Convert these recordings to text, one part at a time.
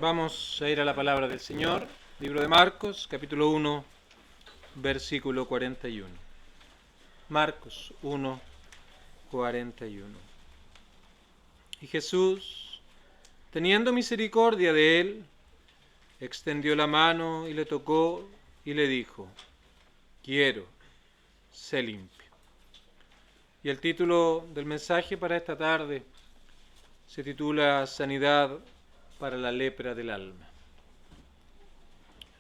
Vamos a ir a la palabra del Señor, libro de Marcos, capítulo 1, versículo 41. Marcos 1, 41. Y Jesús, teniendo misericordia de él, extendió la mano y le tocó y le dijo: quiero, sé limpio. Y el título del mensaje para esta tarde se titula Sanidad para la lepra del alma.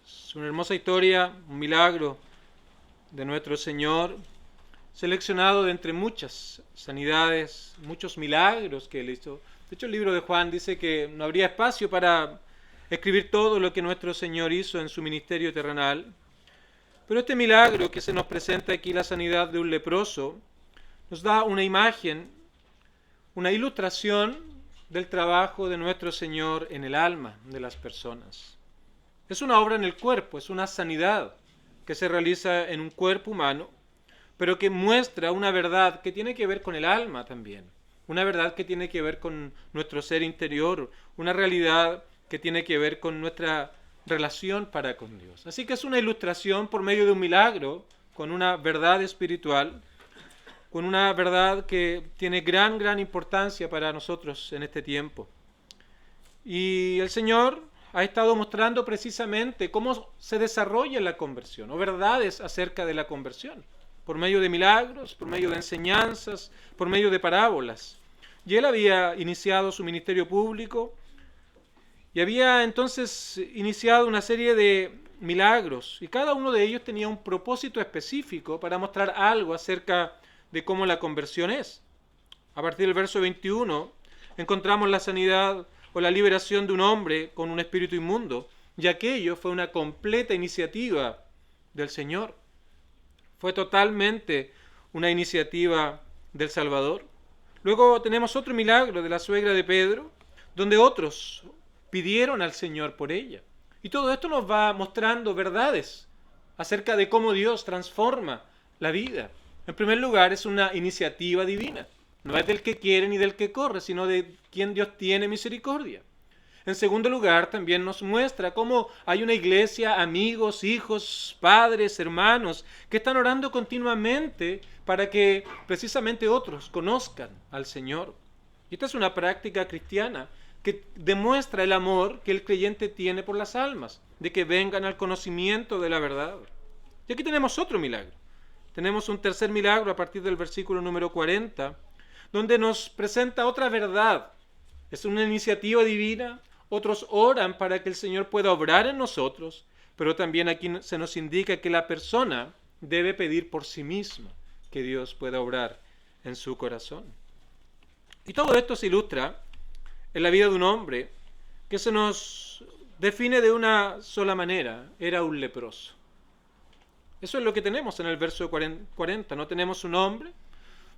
Es una hermosa historia, un milagro de nuestro Señor, seleccionado de entre muchas sanidades, muchos milagros que Él hizo. De hecho, el libro de Juan dice que no habría espacio para escribir todo lo que nuestro Señor hizo en su ministerio terrenal. Pero este milagro que se nos presenta aquí, la sanidad de un leproso, nos da una imagen, una ilustración del trabajo de nuestro Señor en el alma de las personas. Es una obra en el cuerpo, es una sanidad que se realiza en un cuerpo humano, pero que muestra una verdad que tiene que ver con el alma también, una verdad que tiene que ver con nuestro ser interior, una realidad que tiene que ver con nuestra relación para con Dios. Así que es una ilustración por medio de un milagro, con una verdad espiritual, con una verdad que tiene gran importancia para nosotros en este tiempo. Y el Señor ha estado mostrando precisamente cómo se desarrolla la conversión, o verdades acerca de la conversión, por medio de milagros, por medio de enseñanzas, por medio de parábolas. Y Él había iniciado su ministerio público y había entonces iniciado una serie de milagros, y cada uno de ellos tenía un propósito específico para mostrar algo acerca de cómo la conversión es. A partir del verso 21 encontramos la sanidad o la liberación de un hombre con un espíritu inmundo, y aquello fue una completa iniciativa del Señor. Fue totalmente una iniciativa del Salvador. Luego tenemos otro milagro de la suegra de Pedro, donde otros pidieron al Señor por ella. Y todo esto nos va mostrando verdades acerca de cómo Dios transforma la vida. En primer lugar, es una iniciativa divina. No es del que quiere ni del que corre, sino de quien Dios tiene misericordia. En segundo lugar, también nos muestra cómo hay una iglesia, amigos, hijos, padres, hermanos, que están orando continuamente para que precisamente otros conozcan al Señor. Y esta es una práctica cristiana que demuestra el amor que el creyente tiene por las almas, de que vengan al conocimiento de la verdad. Y aquí tenemos otro milagro. Tenemos un tercer milagro a partir del versículo número 40, donde nos presenta otra verdad. Es una iniciativa divina, otros oran para que el Señor pueda obrar en nosotros, pero también aquí se nos indica que la persona debe pedir por sí misma que Dios pueda obrar en su corazón. Y todo esto se ilustra en la vida de un hombre que se nos define de una sola manera: era un leproso. Eso es lo que tenemos en el verso 40. No tenemos su nombre,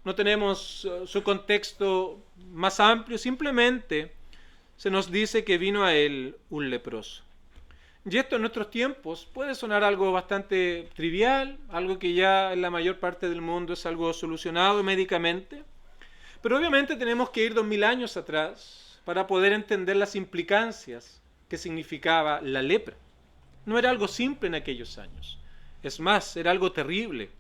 no tenemos su contexto más amplio, simplemente se nos dice que vino a él un leproso. Y esto en nuestros tiempos puede sonar algo bastante trivial, algo que ya en la mayor parte del mundo es algo solucionado médicamente, pero obviamente tenemos que ir 2000 años atrás para poder entender las implicancias que significaba la lepra. No era algo simple en aquellos años. Es más, era algo terrible.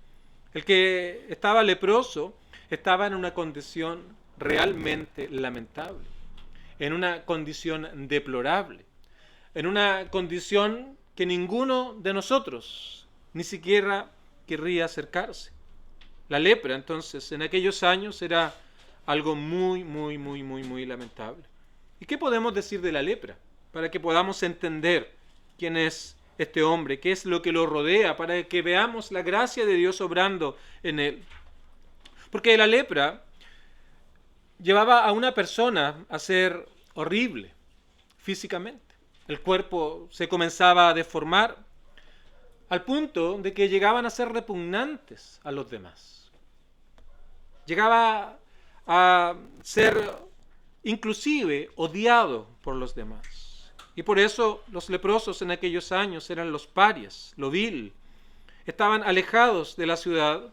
El que estaba leproso estaba en una condición realmente lamentable, en una condición deplorable, en una condición que ninguno de nosotros ni siquiera querría acercarse. La lepra, entonces, en aquellos años era algo muy lamentable. ¿Y qué podemos decir de la lepra? Para que podamos entender quién es este hombre, qué es lo que lo rodea, para que veamos la gracia de Dios obrando en él. Porque la lepra llevaba a una persona a ser horrible físicamente. El cuerpo se comenzaba a deformar al punto de que llegaban a ser repugnantes a los demás. Llegaba a ser inclusive odiado por los demás. Y por eso los leprosos en aquellos años eran los parias, lo vil. Estaban alejados de la ciudad,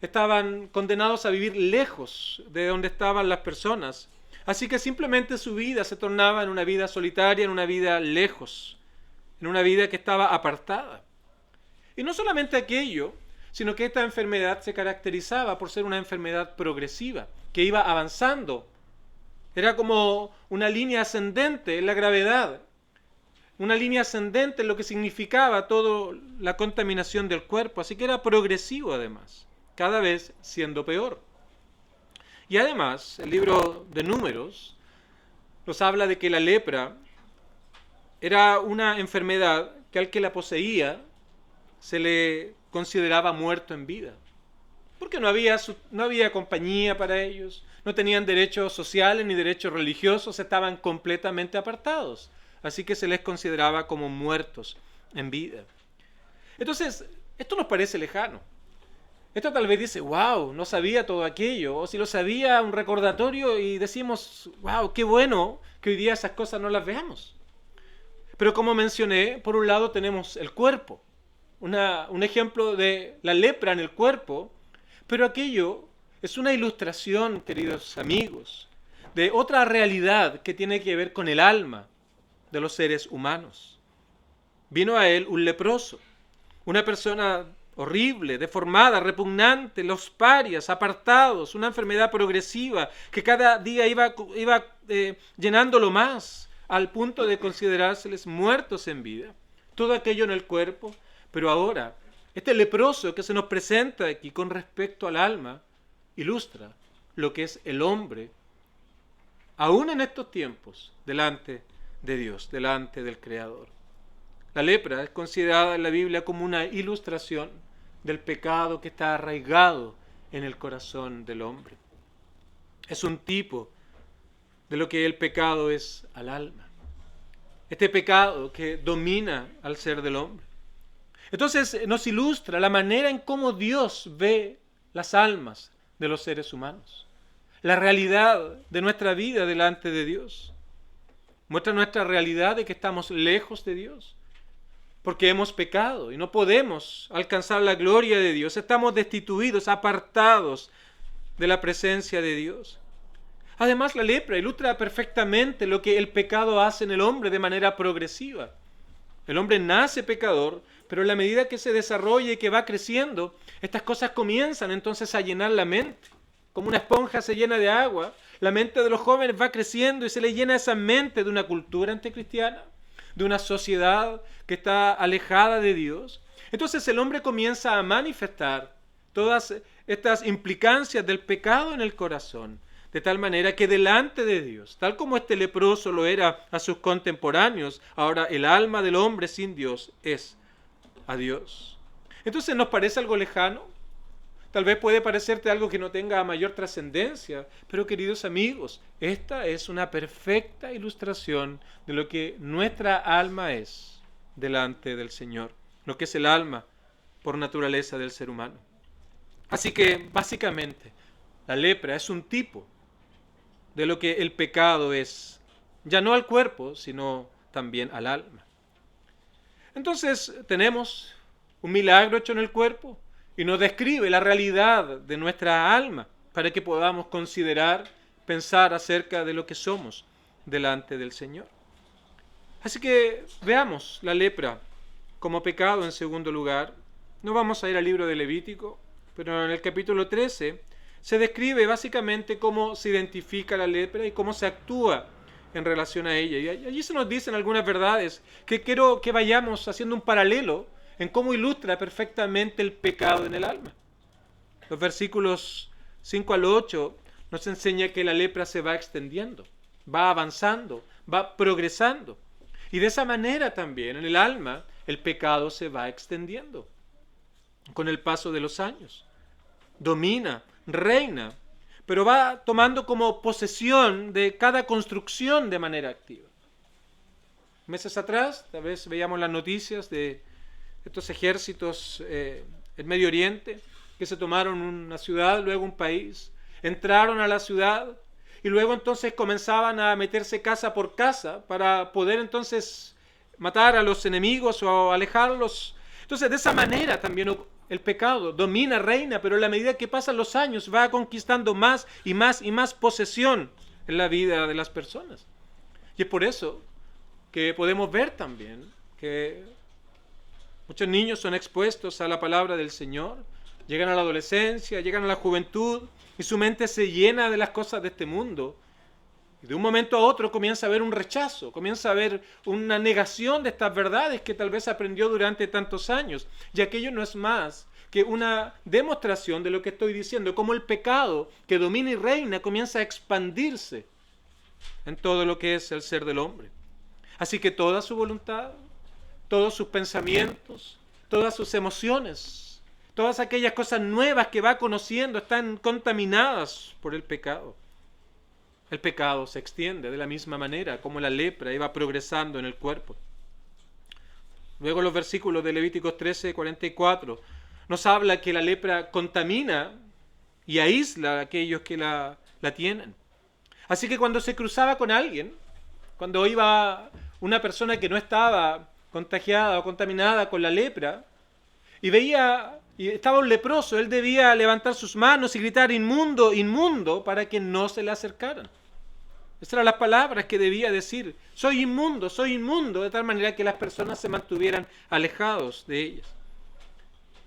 estaban condenados a vivir lejos de donde estaban las personas, Así que simplemente su vida se tornaba en una vida solitaria, en una vida lejos, en una vida que estaba apartada. Y no solamente aquello, sino que esta enfermedad se caracterizaba por ser una enfermedad progresiva, que iba avanzando. Era como una línea ascendente en la gravedad, una línea ascendente en lo que significaba toda la contaminación del cuerpo. Así que era progresivo además, cada vez siendo peor. Y además, el libro de Números nos habla de que la lepra era una enfermedad que al que la poseía se le consideraba muerto en vida. Porque no había compañía para ellos, no tenían derechos sociales ni derechos religiosos, estaban completamente apartados. Así que se les consideraba como muertos en vida. Entonces, esto nos parece lejano. Esto tal vez dice, wow, no sabía todo aquello. O si lo sabía, un recordatorio y decimos, wow, qué bueno que hoy día esas cosas no las veamos. Pero como mencioné, por un lado tenemos el cuerpo. Un ejemplo de la lepra en el cuerpo, pero aquello es una ilustración, queridos amigos, de otra realidad que tiene que ver con el alma de los seres humanos. Vino a él un leproso, una persona horrible, deformada, repugnante, los parias, apartados, una enfermedad progresiva que cada día iba llenándolo más al punto de considerárseles muertos en vida. Todo aquello en el cuerpo, pero ahora este leproso que se nos presenta aquí con respecto al alma ilustra lo que es el hombre, aún en estos tiempos, delante de Dios, delante del Creador. La lepra es considerada en la Biblia como una ilustración del pecado que está arraigado en el corazón del hombre. Es un tipo de lo que el pecado es al alma. Este pecado que domina al ser del hombre. Entonces nos ilustra la manera en cómo Dios ve las almas de los seres humanos. La realidad de nuestra vida delante de Dios. Muestra nuestra realidad de que estamos lejos de Dios. Porque hemos pecado y no podemos alcanzar la gloria de Dios. Estamos destituidos, apartados de la presencia de Dios. Además, la lepra ilustra perfectamente lo que el pecado hace en el hombre de manera progresiva. El hombre nace pecador, pero en la medida que se desarrolla y que va creciendo, estas cosas comienzan entonces a llenar la mente. Como una esponja se llena de agua, la mente de los jóvenes va creciendo y se le llena esa mente de una cultura anticristiana, de una sociedad que está alejada de Dios. Entonces el hombre comienza a manifestar todas estas implicancias del pecado en el corazón, de tal manera que delante de Dios, tal como este leproso lo era a sus contemporáneos, ahora el alma del hombre sin Dios es a Dios. Entonces, ¿nos parece algo lejano? Tal vez puede parecerte algo que no tenga mayor trascendencia, pero queridos amigos, esta es una perfecta ilustración de lo que nuestra alma es delante del Señor, lo que es el alma por naturaleza del ser humano. Así que, básicamente, la lepra es un tipo de lo que el pecado es, ya no al cuerpo, sino también al alma. Entonces, tenemos un milagro hecho en el cuerpo, y nos describe la realidad de nuestra alma para que podamos considerar, pensar acerca de lo que somos delante del Señor. Así que veamos la lepra como pecado en segundo lugar. No vamos a ir al libro de Levítico, pero en el capítulo 13 se describe básicamente cómo se identifica la lepra y cómo se actúa en relación a ella. Y allí se nos dicen algunas verdades que quiero que vayamos haciendo un paralelo en cómo ilustra perfectamente el pecado en el alma. Los versículos 5 al 8 nos enseña que la lepra se va extendiendo, va avanzando, va progresando. Y de esa manera también en el alma el pecado se va extendiendo con el paso de los años. Domina, reina, pero va tomando como posesión de cada construcción de manera activa. Meses atrás, tal vez veíamos las noticias de estos ejércitos en Medio Oriente, que se tomaron una ciudad, luego un país, entraron a la ciudad y luego entonces comenzaban a meterse casa por casa para poder entonces matar a los enemigos o alejarlos. Entonces de esa manera también el pecado domina, reina, pero en la medida que pasan los años va conquistando más y más y más posesión en la vida de las personas. Y es por eso que podemos ver también que muchos niños son expuestos a la palabra del Señor, llegan a la adolescencia, llegan a la juventud y su mente se llena de las cosas de este mundo. Y de un momento a otro comienza a haber un rechazo, comienza a haber una negación de estas verdades que tal vez aprendió durante tantos años. Y aquello no es más que una demostración de lo que estoy diciendo, cómo el pecado que domina y reina comienza a expandirse en todo lo que es el ser del hombre. Así que toda su voluntad, todos sus pensamientos, todas sus emociones, todas aquellas cosas nuevas que va conociendo están contaminadas por el pecado. El pecado se extiende de la misma manera como la lepra iba progresando en el cuerpo. Luego los versículos de Levíticos 13, 44 nos habla que la lepra contamina y aísla a aquellos que la tienen. Así que cuando se cruzaba con alguien, cuando iba una persona que no estaba contagiada o contaminada con la lepra, y veía, y estaba un leproso, él debía levantar sus manos y gritar inmundo, inmundo, para que no se le acercaran. Esas eran las palabras que debía decir, soy inmundo, de tal manera que las personas se mantuvieran alejados de ellas.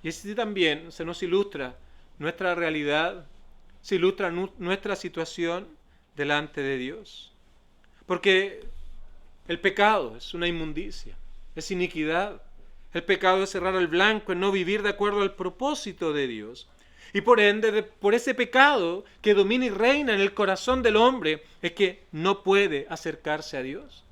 Y así también se nos ilustra nuestra realidad, se ilustra nuestra situación delante de Dios. Porque el pecado es una inmundicia, es iniquidad. El pecado es cerrar el blanco, es no vivir de acuerdo al propósito de Dios. Y por ende, por ese pecado que domina y reina en el corazón del hombre, es que no puede acercarse a Dios.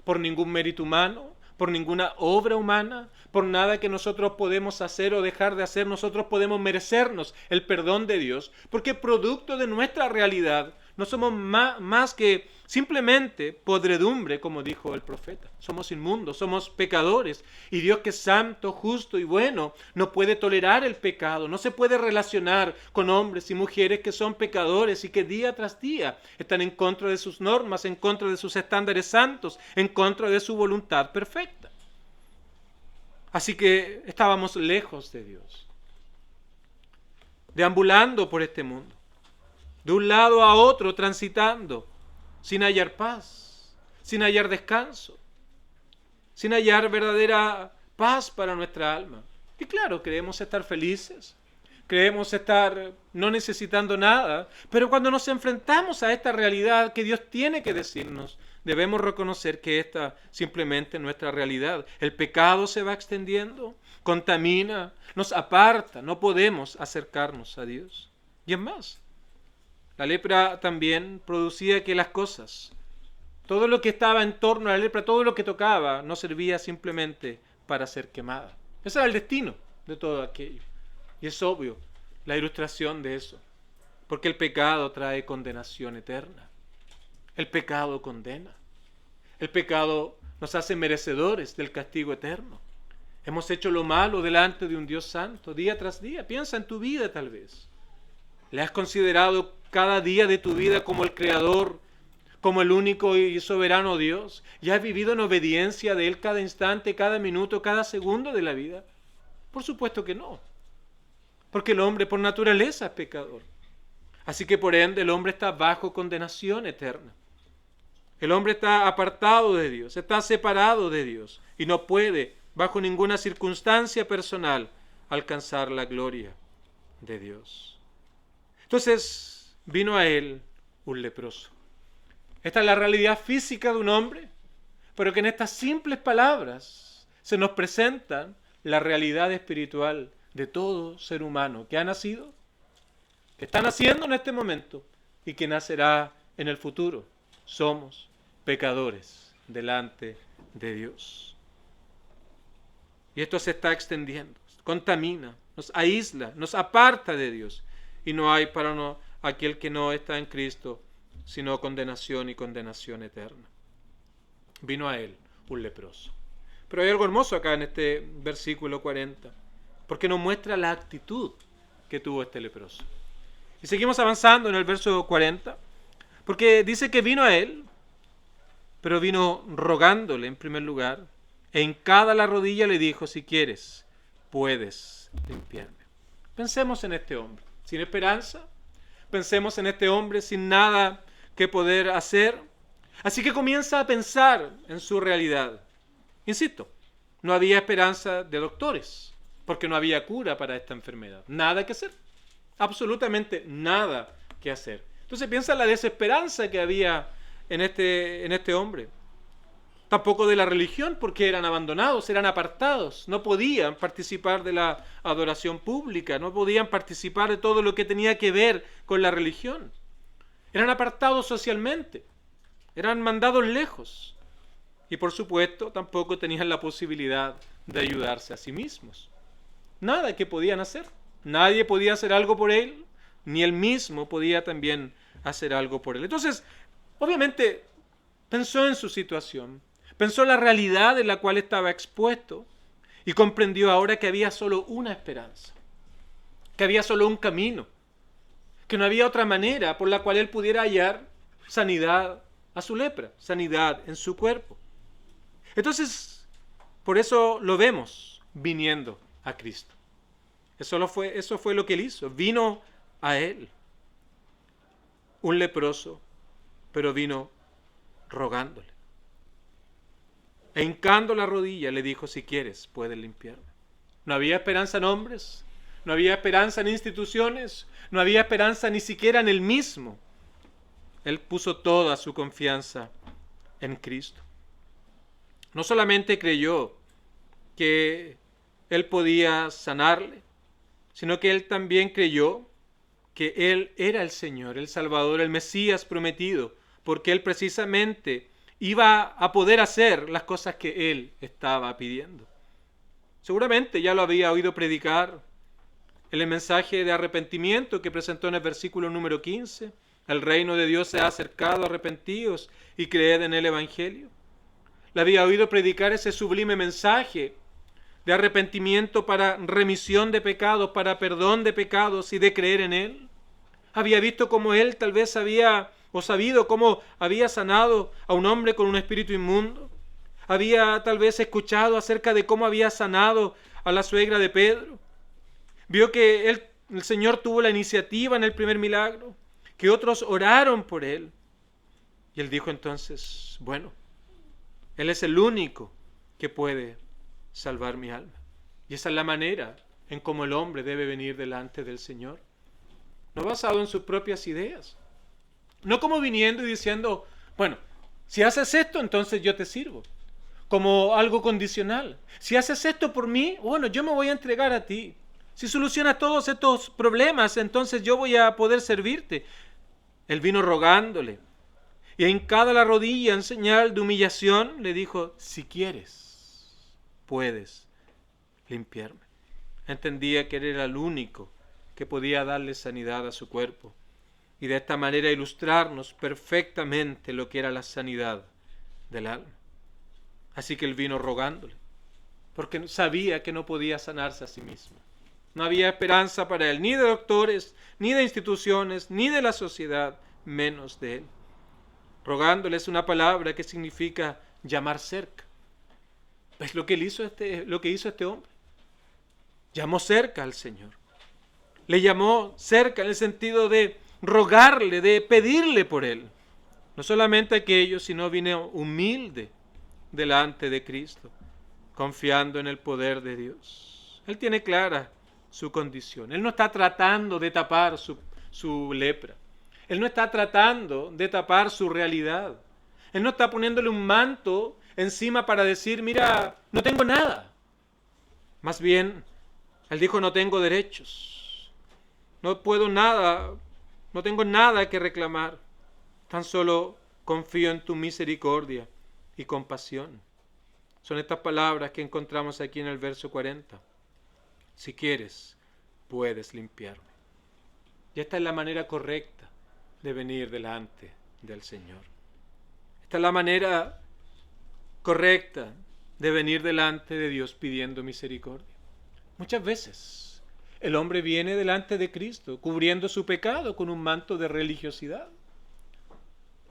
Por ningún mérito humano, por ninguna obra humana, por nada que nosotros podemos hacer o dejar de hacer, nosotros podemos merecernos el perdón de Dios, porque producto de nuestra realidad no somos más que simplemente podredumbre, como dijo el profeta. Somos inmundos, somos pecadores, y Dios, que es santo, justo y bueno, no puede tolerar el pecado, no se puede relacionar con hombres y mujeres que son pecadores y que día tras día están en contra de sus normas, en contra de sus estándares santos, en contra de su voluntad perfecta. Así que estábamos lejos de Dios, deambulando por este mundo, de un lado a otro transitando, sin hallar paz, sin hallar descanso, sin hallar verdadera paz para nuestra alma. Y claro, creemos estar felices, creemos estar no necesitando nada, pero cuando nos enfrentamos a esta realidad que Dios tiene que decirnos, debemos reconocer que esta simplemente es nuestra realidad. El pecado se va extendiendo, contamina, nos aparta, no podemos acercarnos a Dios. Y es más, la lepra también producía que las cosas, todo lo que estaba en torno a la lepra, todo lo que tocaba, no servía simplemente para ser quemada. Ese era el destino de todo aquello. Y es obvio la ilustración de eso, porque el pecado trae condenación eterna. El pecado condena. El pecado nos hace merecedores del castigo eterno. Hemos hecho lo malo delante de un Dios santo, día tras día. Piensa en tu vida tal vez. ¿Le has considerado cada día de tu vida como el Creador, como el único y soberano Dios? ¿Y has vivido en obediencia de Él cada instante, cada minuto, cada segundo de la vida? Por supuesto que no. Porque el hombre por naturaleza es pecador. Así que por ende el hombre está bajo condenación eterna. El hombre está apartado de Dios, está separado de Dios y no puede, bajo ninguna circunstancia personal, alcanzar la gloria de Dios. Entonces vino a él un leproso. Esta es la realidad física de un hombre, pero que en estas simples palabras se nos presenta la realidad espiritual de todo ser humano que ha nacido, que está naciendo en este momento y que nacerá en el futuro. Somos pecadores delante de Dios. Y esto se está extendiendo, contamina, nos aísla, nos aparta de Dios. Y no hay para aquel que no está en Cristo, sino condenación y condenación eterna. Vino a él un leproso. Pero hay algo hermoso acá en este versículo 40, porque nos muestra la actitud que tuvo este leproso. Y seguimos avanzando en el verso 40, porque dice que vino a él, pero vino rogándole en primer lugar, e hincada la rodilla le dijo, si quieres, puedes limpiarme. Pensemos en este hombre, sin esperanza. Pensemos en este hombre sin nada que poder hacer. Así que comienza a pensar en su realidad. Insisto, no había esperanza de doctores, porque no había cura para esta enfermedad. Nada que hacer, absolutamente nada que hacer. Entonces piensa en la desesperanza que había en este hombre. Tampoco de la religión, porque eran abandonados, eran apartados, no podían participar de la adoración pública, no podían participar de todo lo que tenía que ver con la religión. Eran apartados socialmente, eran mandados lejos y por supuesto tampoco tenían la posibilidad de ayudarse a sí mismos. Nada que podían hacer, nadie podía hacer algo por él, ni él mismo podía también hacer algo por él. Entonces, obviamente, pensó en su situación. Pensó en la realidad en la cual estaba expuesto y comprendió ahora que había solo una esperanza, que había solo un camino, que no había otra manera por la cual él pudiera hallar sanidad a su lepra, sanidad en su cuerpo. Entonces, por eso lo vemos viniendo a Cristo. Eso fue lo que él hizo, vino a él, un leproso, pero vino rogándole. E hincando la rodilla le dijo, si quieres, puedes limpiarme. No había esperanza en hombres, no había esperanza en instituciones, no había esperanza ni siquiera en él mismo. Él puso toda su confianza en Cristo. No solamente creyó que él podía sanarle, sino que él también creyó que él era el Señor, el Salvador, el Mesías prometido, porque él precisamente iba a poder hacer las cosas que él estaba pidiendo. Seguramente ya lo había oído predicar en el mensaje de arrepentimiento que presentó en el versículo número 15. El reino de Dios se ha acercado, arrepentíos y creed en el Evangelio. Le había oído predicar ese sublime mensaje de arrepentimiento para remisión de pecados, para perdón de pecados y de creer en él. Había visto cómo él tal vez había o sabido cómo había sanado a un hombre con un espíritu inmundo. Había tal vez escuchado acerca de cómo había sanado a la suegra de Pedro. Vio que el Señor tuvo la iniciativa en el primer milagro, que otros oraron por él. Y él dijo entonces, bueno, él es el único que puede salvar mi alma. Y esa es la manera en cómo el hombre debe venir delante del Señor. No basado en sus propias ideas. No como viniendo y diciendo, bueno, si haces esto, entonces yo te sirvo. Como algo condicional. Si haces esto por mí, bueno, yo me voy a entregar a ti. Si solucionas todos estos problemas, entonces yo voy a poder servirte. Él vino rogándole. Y hincada la rodilla en señal de humillación, le dijo, si quieres, puedes limpiarme. Entendía que él era el único que podía darle sanidad a su cuerpo. Y de esta manera ilustrarnos perfectamente lo que era la sanidad del alma. Así que él vino rogándole, porque sabía que no podía sanarse a sí mismo. No había esperanza para él, ni de doctores, ni de instituciones, ni de la sociedad, menos de él. Rogándole es una palabra que significa llamar cerca. ¿Ves lo que hizo este hombre? Llamó cerca al Señor. Le llamó cerca en el sentido de rogarle, de pedirle por él. No solamente aquello, sino vino humilde delante de Cristo, confiando en el poder de Dios. Él tiene clara su condición. Él no está tratando de tapar su lepra. Él no está tratando de tapar su realidad. Él no está poniéndole un manto encima para decir, mira, no tengo nada. Más bien, él dijo, no tengo derechos. No puedo nada, no tengo nada que reclamar. Tan solo confío en tu misericordia y compasión. Son estas palabras que encontramos aquí en el verso 40. Si quieres, puedes limpiarme. Y esta es la manera correcta de venir delante del Señor. Esta es la manera correcta de venir delante de Dios pidiendo misericordia. Muchas veces el hombre viene delante de Cristo cubriendo su pecado con un manto de religiosidad.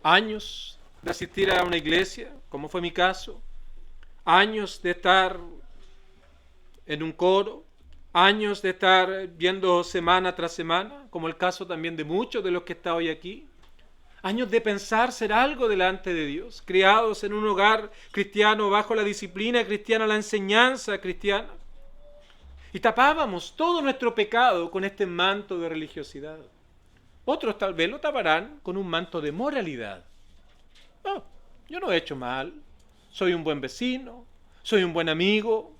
Años de asistir a una iglesia, como fue mi caso, años de estar en un coro, años de estar viendo semana tras semana, como el caso también de muchos de los que están hoy aquí, años de pensar ser algo delante de Dios, criados en un hogar cristiano bajo la disciplina cristiana, la enseñanza cristiana. Y tapábamos todo nuestro pecado con este manto de religiosidad. Otros tal vez lo taparán con un manto de moralidad. No, yo no he hecho mal, soy un buen vecino, soy un buen amigo,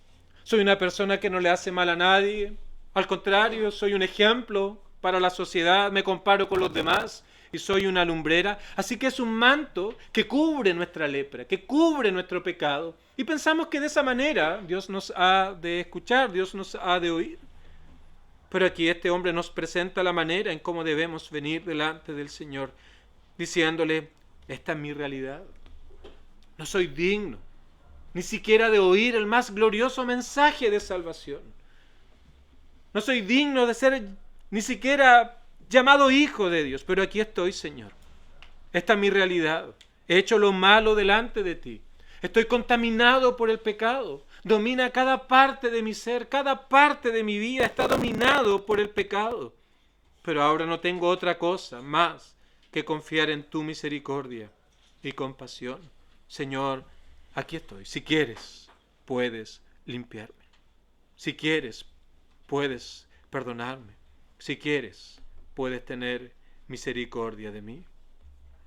soy una persona que no le hace mal a nadie. Al contrario, soy un ejemplo para la sociedad, me comparo con los demás y soy una lumbrera. Así que es un manto que cubre nuestra lepra, que cubre nuestro pecado. Y pensamos que de esa manera Dios nos ha de escuchar, Dios nos ha de oír. Pero aquí este hombre nos presenta la manera en cómo debemos venir delante del Señor, diciéndole, esta es mi realidad. No soy digno ni siquiera de oír el más glorioso mensaje de salvación. No soy digno de ser ni siquiera llamado hijo de Dios, pero aquí estoy, Señor. Esta es mi realidad. He hecho lo malo delante de ti. Estoy contaminado por el pecado. Domina cada parte de mi ser, cada parte de mi vida está dominado por el pecado. Pero ahora no tengo otra cosa más que confiar en tu misericordia y compasión. Señor, aquí estoy. Si quieres, puedes limpiarme. Si quieres, puedes perdonarme. Si quieres, puedes tener misericordia de mí.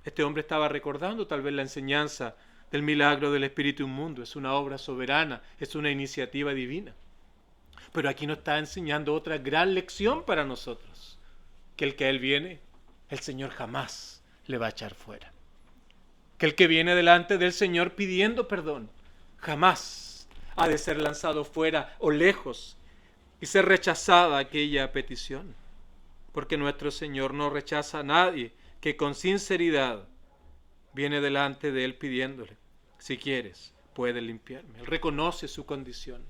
Este hombre estaba recordando tal vez la enseñanza del milagro del Espíritu inmundo. Es una obra soberana, es una iniciativa divina. Pero aquí nos está enseñando otra gran lección para nosotros. Que el que Él viene, el Señor jamás le va a echar fuera. Que el que viene delante del Señor pidiendo perdón, jamás ha de ser lanzado fuera o lejos y ser rechazada aquella petición. Porque nuestro Señor no rechaza a nadie que con sinceridad viene delante de Él pidiéndole, si quieres, puedes limpiarme. Él reconoce su condición.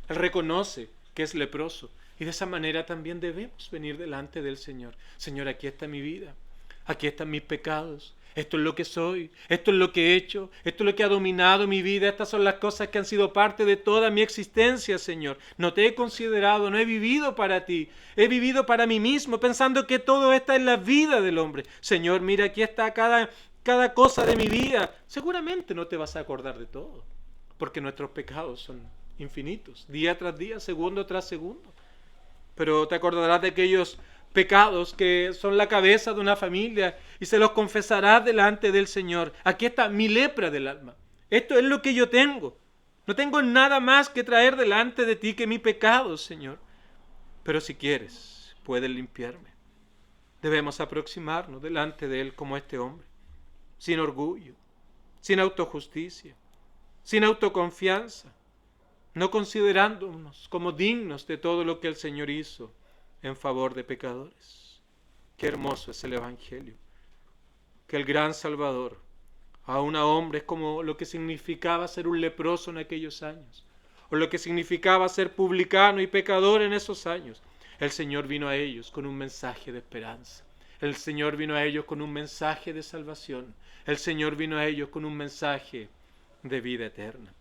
Él reconoce que es leproso. Y de esa manera también debemos venir delante del Señor. Señor, aquí está mi vida. Aquí están mis pecados. Esto es lo que soy, esto es lo que he hecho, esto es lo que ha dominado mi vida, estas son las cosas que han sido parte de toda mi existencia, Señor. No te he considerado, no he vivido para ti, he vivido para mí mismo, pensando que todo esto es la vida del hombre. Señor, mira, aquí está cada cosa de mi vida. Seguramente no te vas a acordar de todo, porque nuestros pecados son infinitos, día tras día, segundo tras segundo. Pero te acordarás de aquellos pecados que son la cabeza de una familia y se los confesarás delante del Señor. Aquí está mi lepra del alma. Esto es lo que yo tengo. No tengo nada más que traer delante de ti que mi pecado, Señor. Pero si quieres, puedes limpiarme. Debemos aproximarnos delante de Él como este hombre, sin orgullo, sin autojusticia, sin autoconfianza, no considerándonos como dignos de todo lo que el Señor hizo en favor de pecadores. Qué hermoso es el Evangelio, que el gran Salvador, aún a hombres como lo que significaba ser un leproso en aquellos años, o lo que significaba ser publicano y pecador en esos años, el Señor vino a ellos con un mensaje de esperanza. El Señor vino a ellos con un mensaje de salvación. El Señor vino a ellos con un mensaje de vida eterna.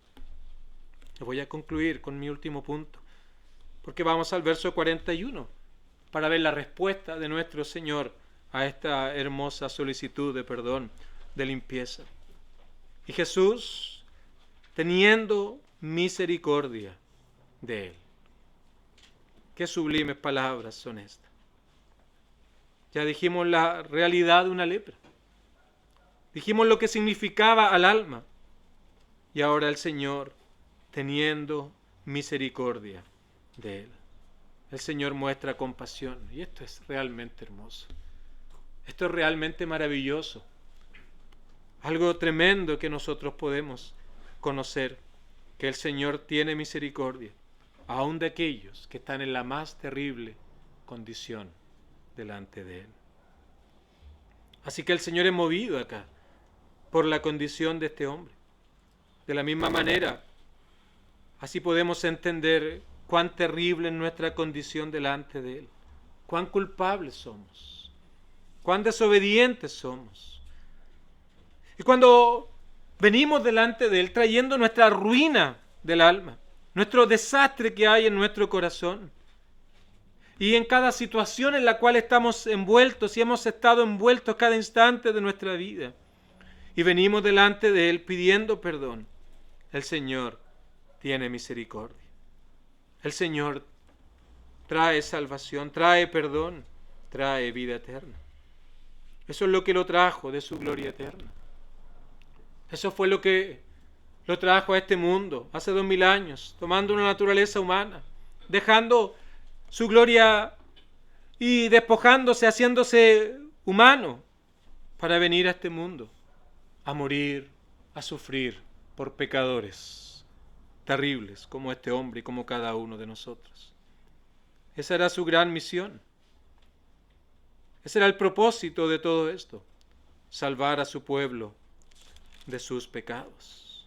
Voy a concluir con mi último punto, porque vamos al verso 41 para ver la respuesta de nuestro Señor a esta hermosa solicitud de perdón, de limpieza. Y Jesús, teniendo misericordia de él. Qué sublimes palabras son estas. Ya dijimos la realidad de una lepra. Dijimos lo que significaba al alma. Y ahora el Señor, teniendo misericordia de él. El Señor muestra compasión. Y esto es realmente hermoso. Esto es realmente maravilloso. Algo tremendo que nosotros podemos conocer. Que el Señor tiene misericordia. Aún de aquellos que están en la más terrible condición delante de Él. Así que el Señor es movido acá por la condición de este hombre. De la misma manera, así podemos entender cuán terrible es nuestra condición delante de Él, cuán culpables somos, cuán desobedientes somos. Y cuando venimos delante de Él trayendo nuestra ruina del alma, nuestro desastre que hay en nuestro corazón, y en cada situación en la cual estamos envueltos y hemos estado envueltos cada instante de nuestra vida. Y venimos delante de Él pidiendo perdón. El Señor tiene misericordia. El Señor trae salvación, trae perdón, trae vida eterna. Eso es lo que lo trajo de su gloria eterna. Eso fue lo que lo trajo a este mundo hace 2000 años, tomando una naturaleza humana, dejando su gloria y despojándose, haciéndose humano, para venir a este mundo, a morir, a sufrir por pecadores terribles como este hombre y como cada uno de nosotros. Esa era su gran misión. Ese era el propósito de todo esto, salvar a su pueblo de sus pecados.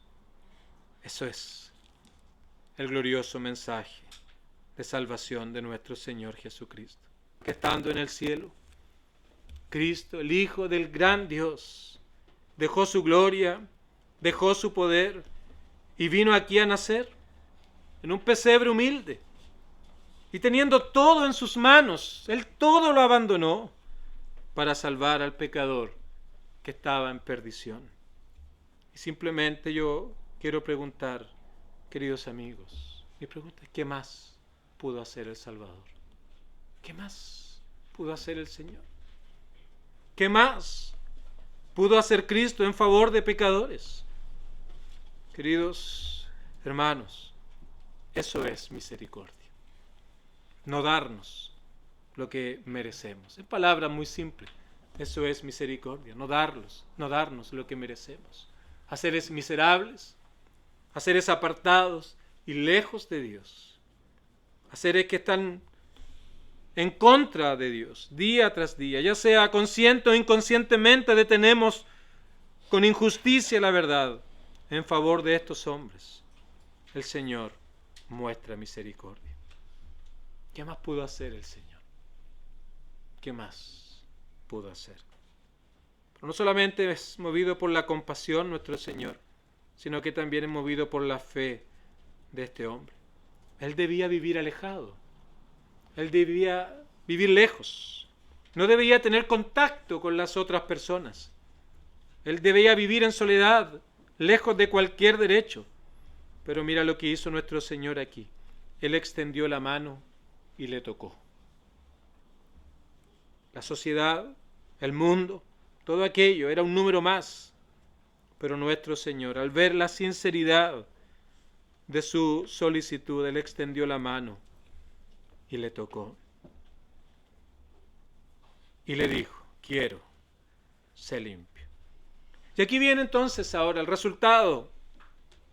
Eso es el glorioso mensaje de salvación de nuestro Señor Jesucristo, que estando en el cielo, Cristo, el Hijo del gran Dios, dejó su gloria, dejó su poder y vino aquí a nacer en un pesebre humilde. Y teniendo todo en sus manos, Él todo lo abandonó para salvar al pecador que estaba en perdición. Y simplemente yo quiero preguntar, queridos amigos, mi pregunta es: ¿qué más pudo hacer el Salvador? ¿Qué más pudo hacer el Señor? ¿Qué más pudo hacer Cristo en favor de pecadores? Queridos hermanos, eso es misericordia. No darnos lo que merecemos. En palabras muy simples, eso es misericordia. No darnos lo que merecemos. A seres miserables, a seres apartados y lejos de Dios. A seres que están en contra de Dios, día tras día, ya sea consciente o inconscientemente, detenemos con injusticia la verdad en favor de estos hombres. El Señor muestra misericordia. ¿Qué más pudo hacer el Señor? ¿Qué más pudo hacer? Pero no solamente es movido por la compasión nuestro Señor, sino que también es movido por la fe de este hombre. Él debía vivir alejado. Él debía vivir lejos. No debía tener contacto con las otras personas. Él debía vivir en soledad, lejos de cualquier derecho. Pero mira lo que hizo nuestro Señor aquí. Él extendió la mano y le tocó. La sociedad, el mundo, todo aquello era un número más. Pero nuestro Señor, al ver la sinceridad de su solicitud, Él extendió la mano y le tocó. Y le dijo: quiero, sé limpio. Y aquí viene entonces ahora el resultado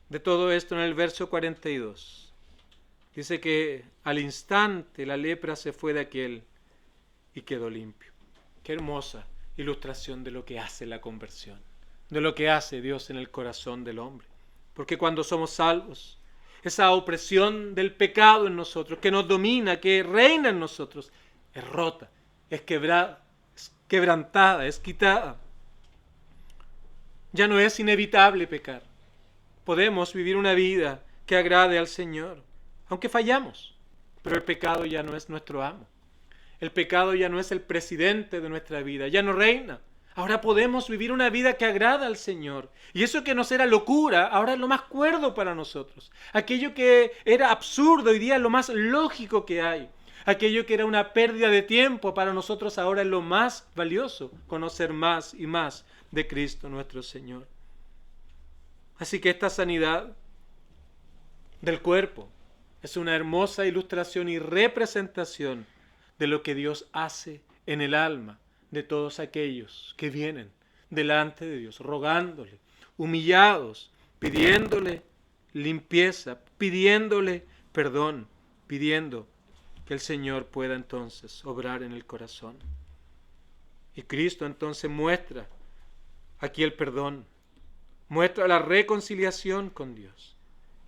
de todo esto en el verso 42. Dice que al instante la lepra se fue de aquel y quedó limpio. Qué hermosa ilustración de lo que hace la conversión, de lo que hace Dios en el corazón del hombre. Porque cuando somos salvos, esa opresión del pecado en nosotros, que nos domina, que reina en nosotros, es rota, es quebrada, es quebrantada, es quitada. Ya no es inevitable pecar. Podemos vivir una vida que agrade al Señor, aunque fallamos. Pero el pecado ya no es nuestro amo. El pecado ya no es el presidente de nuestra vida, ya no reina. Ahora podemos vivir una vida que agrada al Señor. Y eso que nos era locura, ahora es lo más cuerdo para nosotros. Aquello que era absurdo, hoy día es lo más lógico que hay. Aquello que era una pérdida de tiempo, para nosotros ahora es lo más valioso, conocer más y más de Cristo nuestro Señor. Así que esta sanidad del cuerpo es una hermosa ilustración y representación de lo que Dios hace en el alma de todos aquellos que vienen delante de Dios, rogándole, humillados, pidiéndole limpieza, pidiéndole perdón, pidiendo que el Señor pueda entonces obrar en el corazón. Y Cristo entonces muestra aquí el perdón, muestra la reconciliación con Dios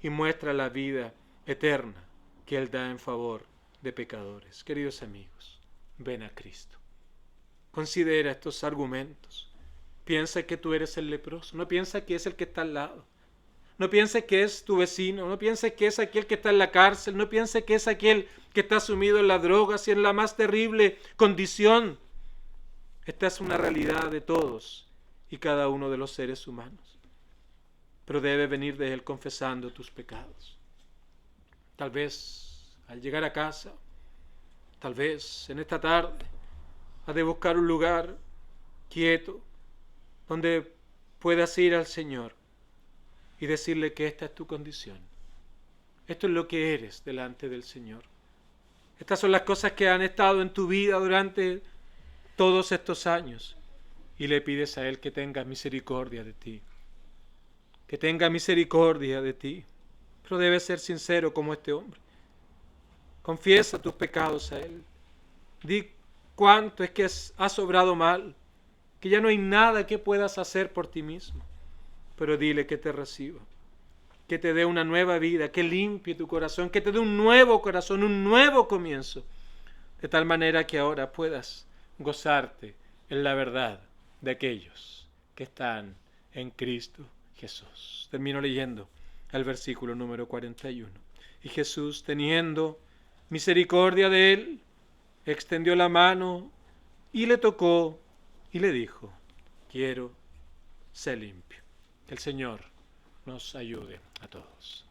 y muestra la vida eterna que Él da en favor de pecadores. Queridos amigos, ven a Cristo. Considera estos argumentos. Piensa que tú eres el leproso, no piensa que es el que está al lado. No pienses que es tu vecino, no pienses que es aquel que está en la cárcel, no pienses que es aquel que está sumido en las drogas y en la más terrible condición. Esta es una realidad de todos y cada uno de los seres humanos. Pero debes venir de Él confesando tus pecados. Tal vez al llegar a casa, tal vez en esta tarde, has de buscar un lugar quieto donde puedas ir al Señor y decirle que esta es tu condición. Esto es lo que eres delante del Señor. Estas son las cosas que han estado en tu vida durante todos estos años. Y le pides a Él que tenga misericordia de ti. Que tenga misericordia de ti. Pero debes ser sincero como este hombre. Confiesa tus pecados a Él. Di cuánto es que has obrado mal. Que ya no hay nada que puedas hacer por ti mismo. Pero dile que te reciba. Que te dé una nueva vida. Que limpie tu corazón. Que te dé un nuevo corazón. Un nuevo comienzo. De tal manera que ahora puedas gozarte en la verdad de aquellos que están en Cristo Jesús. Termino leyendo el versículo número 41. Y Jesús, teniendo misericordia de él, extendió la mano y le tocó y le dijo: quiero ser limpio. Que el Señor nos ayude a todos.